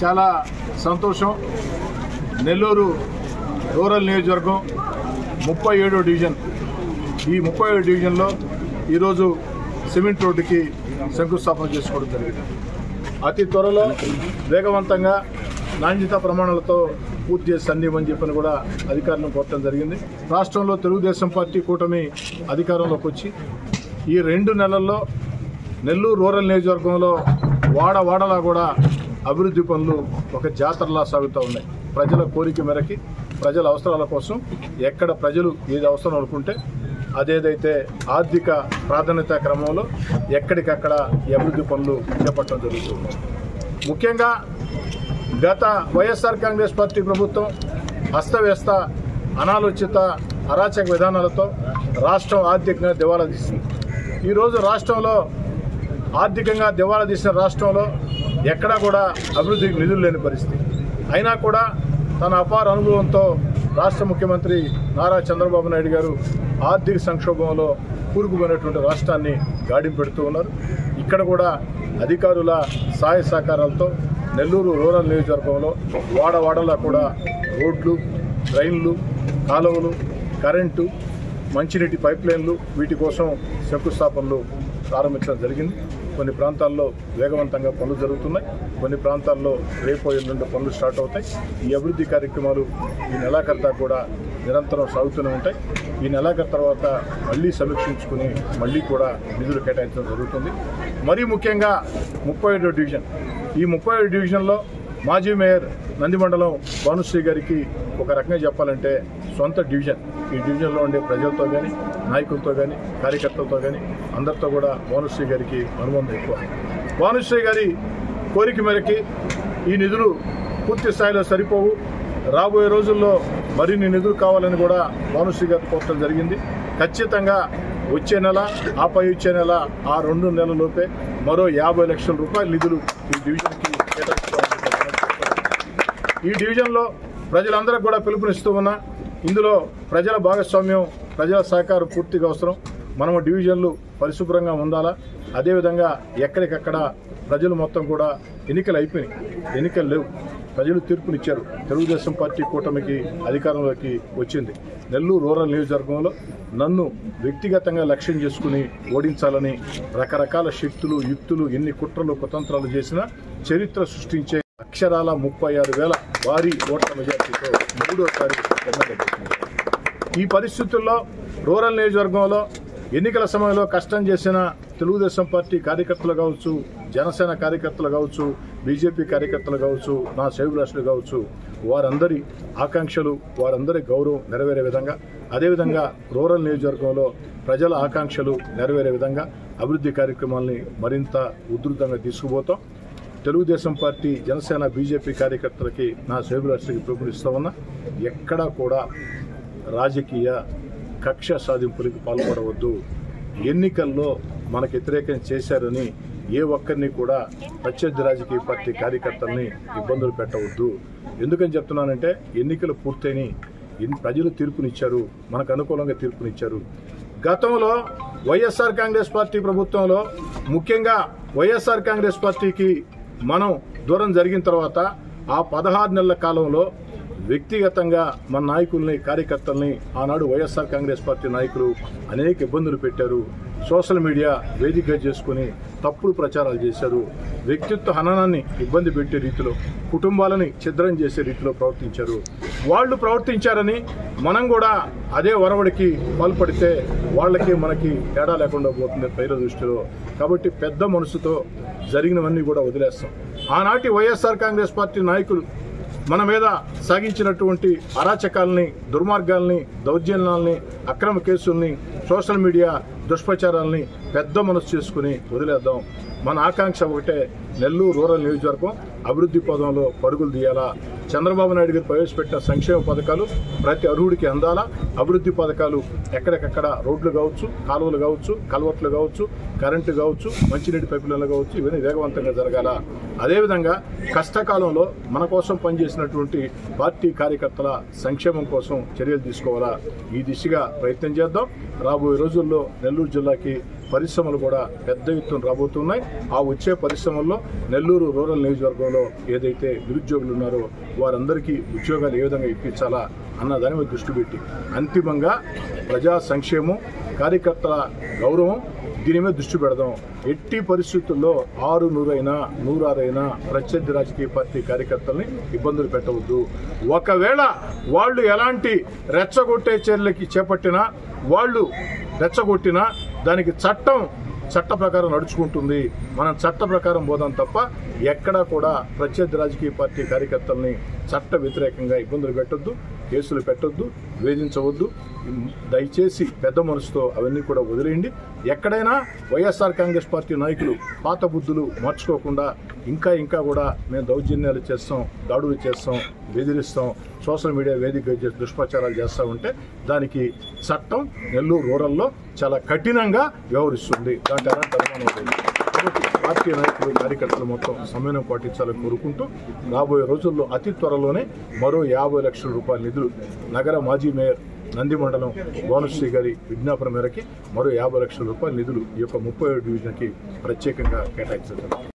చాలా సంతోషం. నెల్లూరు రూరల్ నియోజకవర్గం 37వ డివిజన్. ఈ 37వ డివిజన్లో ఈరోజు సిమెంట్ రోడ్డుకి శంకుస్థాపన చేసుకోవడం జరిగింది. అతి త్వరలో వేగవంతంగా నాణ్యతా ప్రమాణాలతో పూర్తి చేసి అందిమని చెప్పని కూడా అధికారులను కోరటం జరిగింది. రాష్ట్రంలో తెలుగుదేశం పార్టీ కూటమి అధికారంలోకి వచ్చి ఈ 2 నెలల్లో నెల్లూరు రూరల్ నియోజకవర్గంలో వాడవాడలా కూడా అభివృద్ధి పనులు ఒక జాతరలా సాగుతూ ఉన్నాయి. ప్రజల కోరిక మేరకి, ప్రజల అవసరాల కోసం ఎక్కడ ప్రజలు ఏది అవసరం అనుకుంటే అదేదైతే ఆర్థిక ప్రాధాన్యత క్రమంలో ఎక్కడికక్కడ ఈ అభివృద్ధి పనులు చేపట్టడం జరుగుతుంది. ముఖ్యంగా గత వైఎస్ఆర్ కాంగ్రెస్ పార్టీ ప్రభుత్వం అస్తవ్యస్త, అనాలోచిత, అరాచక విధానాలతో రాష్ట్రం ఆర్థికంగా దివాలా తీసింది. ఈరోజు రాష్ట్రంలో ఆర్థికంగా దివాలా తీసిన రాష్ట్రంలో ఎక్కడా కూడా అభివృద్ధికి నిధులు లేని పరిస్థితి. అయినా కూడా తన అపార అనుభవంతో రాష్ట్ర ముఖ్యమంత్రి నారా చంద్రబాబు నాయుడు గారు ఆర్థిక సంక్షోభంలో కూరుకుపోయినటువంటి రాష్ట్రాన్ని గాడింపెడుతూ ఉన్నారు. ఇక్కడ కూడా అధికారుల సహాయ సహకారాలతో నెల్లూరు రూరల్ నియోజకవర్గంలో వాడవాడలా కూడా రోడ్లు, డ్రైన్లు, కాలువలు, కరెంటు, మంచినీటి పైప్లైన్లు వీటి కోసం శంకుస్థాపనలు ప్రారంభించడం జరిగింది. కొన్ని ప్రాంతాల్లో వేగవంతంగా పనులు జరుగుతున్నాయి. కొన్ని ప్రాంతాల్లో రేపు ఎల్లుండి పనులు స్టార్ట్ అవుతాయి. ఈ అభివృద్ధి కార్యక్రమాలు ఈ నెలాఖరు కూడా నిరంతరం సాగుతూనే ఉంటాయి. ఈ నెలాఖరు తర్వాత మళ్ళీ సమీక్షించుకుని మళ్ళీ కూడా నిధులు కేటాయించడం జరుగుతుంది. మరీ ముఖ్యంగా 37వ డివిజన్. ఈ 37వ డివిజన్లో మాజీ మేయర్ నందిమండలం భానుశ్రీ గారికి ఒక రకంగా చెప్పాలంటే సొంత డివిజన్. ఈ డివిజన్లో ఉండే ప్రజలతో కానీ, నాయకులతో కానీ, కార్యకర్తలతో కానీ అందరితో కూడా భానుశ్రీ గారికి అనుబంధం ఎక్కువ. భానుశ్రీ గారి కోరిక మేరకి ఈ నిధులు పూర్తి స్థాయిలో సరిపోవు, రాబోయే రోజుల్లో మరిన్ని నిధులు కావాలని కూడా భానుశ్రీ గారు కోరటం జరిగింది. ఖచ్చితంగా వచ్చే నెల, ఆపై వచ్చే నెల, ఆ 2 నెలలలోపే మరో 50 లక్షల రూపాయల నిధులు ఈ డివిజన్కి కేటాయించుకోవాలి. ఈ డివిజన్లో ప్రజలందరికీ కూడా పిలుపునిస్తూ ఉన్నా, ఇందులో ప్రజల భాగస్వామ్యం, ప్రజల సహకారం పూర్తిగా అవసరం. మనము డివిజన్లు పరిశుభ్రంగా ఉండాలా. అదేవిధంగా ఎక్కడికక్కడ ప్రజలు మొత్తం కూడా ఎన్నికలు అయిపోయినాయి, ఎన్నికలు లేవు, ప్రజలు తీర్పునిచ్చారు. తెలుగుదేశం పార్టీ కూటమికి అధికారంలోకి వచ్చింది. నెల్లూరు రూరల్ నియోజకవర్గంలో నన్ను వ్యక్తిగతంగా లక్ష్యం చేసుకుని ఓడించాలని రకరకాల శక్తులు, యుక్తులు, ఎన్ని కుట్రలు, కుతంత్రాలు చేసినా చరిత్ర సృష్టించే అక్షరాల 36,000 భారీ ఓట్ల మెజార్టీతో 3వసారి ఎన్నికలు. ఈ పరిస్థితుల్లో రూరల్ నియోజకవర్గంలో ఎన్నికల సమయంలో కష్టం చేసిన తెలుగుదేశం పార్టీ కార్యకర్తలు కావచ్చు, జనసేన కార్యకర్తలు కావచ్చు, బీజేపీ కార్యకర్తలు కావచ్చు, నా శ్రేయోభిలాషులు కావచ్చు, వారందరి ఆకాంక్షలు, వారందరి గౌరవం నెరవేరే విధంగా, అదేవిధంగా రూరల్ నియోజకవర్గంలో ప్రజల ఆకాంక్షలు నెరవేరే విధంగా అభివృద్ధి కార్యక్రమాలని మరింత ఉధృతంగా తీసుకుపోతాం. తెలుగుదేశం పార్టీ, జనసేన, బీజేపీ కార్యకర్తలకి నా శ్రేయోభిలాషులకి పిలుపునిస్తూ ఉన్నా, ఎక్కడా కూడా రాజకీయ కక్ష సాధింపులకు పాల్పడవద్దు. ఎన్నికల్లో మనకు వ్యతిరేకం చేశారని ఏ ఒక్కరిని కూడా ప్రత్యర్థి రాజకీయ పార్టీ కార్యకర్తల్ని ఇబ్బందులు పెట్టవద్దు. ఎందుకని చెప్తున్నానంటే ఎన్నికలు పూర్తయిని, ప్రజలు తీర్పునిచ్చారు, మనకు అనుకూలంగా తీర్పునిచ్చారు. గతంలో వైఎస్ఆర్ కాంగ్రెస్ పార్టీ ప్రభుత్వంలో ముఖ్యంగా వైఎస్ఆర్ కాంగ్రెస్ పార్టీకి మనం దూరం జరిగిన తర్వాత ఆ 16 నెలల కాలంలో వ్యక్తిగతంగా మన నాయకుల్ని, కార్యకర్తల్ని ఆనాడు వైఎస్ఆర్ కాంగ్రెస్ పార్టీ నాయకులు అనేక ఇబ్బందులు పెట్టారు. సోషల్ మీడియా వేదిక చేసుకుని తప్పుడు ప్రచారాలు చేశారు. వ్యక్తిత్వ హననాన్ని ఇబ్బంది పెట్టే రీతిలో, కుటుంబాలని ఛిద్రం చేసే రీతిలో ప్రవర్తించారు. వాళ్ళు ప్రవర్తించారని మనం కూడా అదే ఒరవడికి పాల్పడితే వాళ్ళకి మనకి తేడా లేకుండా పోతుంది ప్రజల దృష్టిలో. కాబట్టి పెద్ద మనసుతో జరిగినవన్నీ కూడా వదిలేస్తాం. ఆనాటి వైఎస్ఆర్ కాంగ్రెస్ పార్టీ నాయకులు మన మీద సాగించినటువంటి అరాచకాలని, దుర్మార్గాల్ని, దౌర్జన్యాలని, అక్రమ కేసుల్ని, సోషల్ మీడియా దుష్ప్రచారాలని పెద్ద మనసు చేసుకుని వదిలేద్దాం. మన ఆకాంక్ష ఒకటే, నెల్లూరు రూరల్ నియోజకవర్గం అభివృద్ధి పదంలో పరుగులు తీయాలా. చంద్రబాబు నాయుడు గారు ప్రవేశపెట్టిన సంక్షేమ పథకాలు ప్రతి అర్హుడికి అందాలా. అభివృద్ధి పథకాలు ఎక్కడికక్కడ రోడ్లు కావచ్చు, కాలువలు కావచ్చు, కల్వర్ట్లు కావచ్చు, కరెంటు కావచ్చు, మంచినీటి పైపులైన్లు కావచ్చు, ఇవన్నీ వేగవంతంగా జరగాల. అదేవిధంగా కష్టకాలంలో మన కోసం పనిచేసినటువంటి పార్టీ కార్యకర్తల సంక్షేమం కోసం చర్యలు తీసుకోవాలా. ఈ దిశగా ప్రయత్నం చేద్దాం. రాబోయే రోజుల్లో నెల్లూరు జిల్లాకి పరిశ్రమలు కూడా పెద్ద ఎత్తున రాబోతున్నాయి. ఆ వచ్చే పరిశ్రమల్లో నెల్లూరు రూరల్ నియోజకవర్గంలో ఏదైతే నిరుద్యోగులు ఉన్నారో వారందరికీ ఉద్యోగాలు ఏ విధంగా ఇప్పించాలా అన్న దాని మీద దృష్టి పెట్టి అంతిమంగా ప్రజా సంక్షేమం, కార్యకర్తల గౌరవం దీని మీద దృష్టి పెడదాం. ఎట్టి పరిస్థితుల్లో 600 106 ప్రత్యర్థి రాజకీయ పార్టీ కార్యకర్తల్ని ఇబ్బందులు పెట్టవద్దు. ఒకవేళ వాళ్ళు ఎలాంటి రెచ్చగొట్టే చర్యలకి చేపట్టినా, వాళ్ళు రెచ్చగొట్టినా దానికి చట్ట ప్రకారం నడుచుకుంటుంది. మనం చట్ట ప్రకారం పోదాం తప్ప ఎక్కడా కూడా ప్రత్యర్థి రాజకీయ పార్టీ కార్యకర్తల్ని చట్ట వ్యతిరేకంగా ఇబ్బందులు పెట్టొద్దు, కేసులు పెట్టొద్దు, వేధించవద్దు. దయచేసి పెద్ద మనసుతో అవన్నీ కూడా వదిలేయండి. ఎక్కడైనా వైఎస్ఆర్ కాంగ్రెస్ పార్టీ నాయకులు పాత బుద్ధులు మార్చుకోకుండా ఇంకా కూడా మేము దౌర్జన్యాలు చేస్తాం, దాడులు చేస్తాం, బెదిరిస్తాం, సోషల్ మీడియా వేదిక దుష్ప్రచారాలు చేస్తూ ఉంటే దానికి చట్టం నెల్లూరు రూరల్లో చాలా కఠినంగా వ్యవహరిస్తుంది. దాంట్లో ఎలాంటి అనుమానం లేదు. కాబట్టి పార్టీ నాయకులు, కార్యకర్తలు మొత్తం సమన్వయం పాటించాలని కోరుకుంటూ రాబోయే రోజుల్లో అతి త్వరలోనే మరో 50 లక్షల రూపాయల నిధులు నగర మాజీ మేయర్ నంది మండలం భానుశ్రీ గారి విజ్ఞాపన మేరకి మరో 50 లక్షల రూపాయల నిధులు ఈ యొక్క 37 డివిజన్కి ప్రత్యేకంగా కేటాయించారు.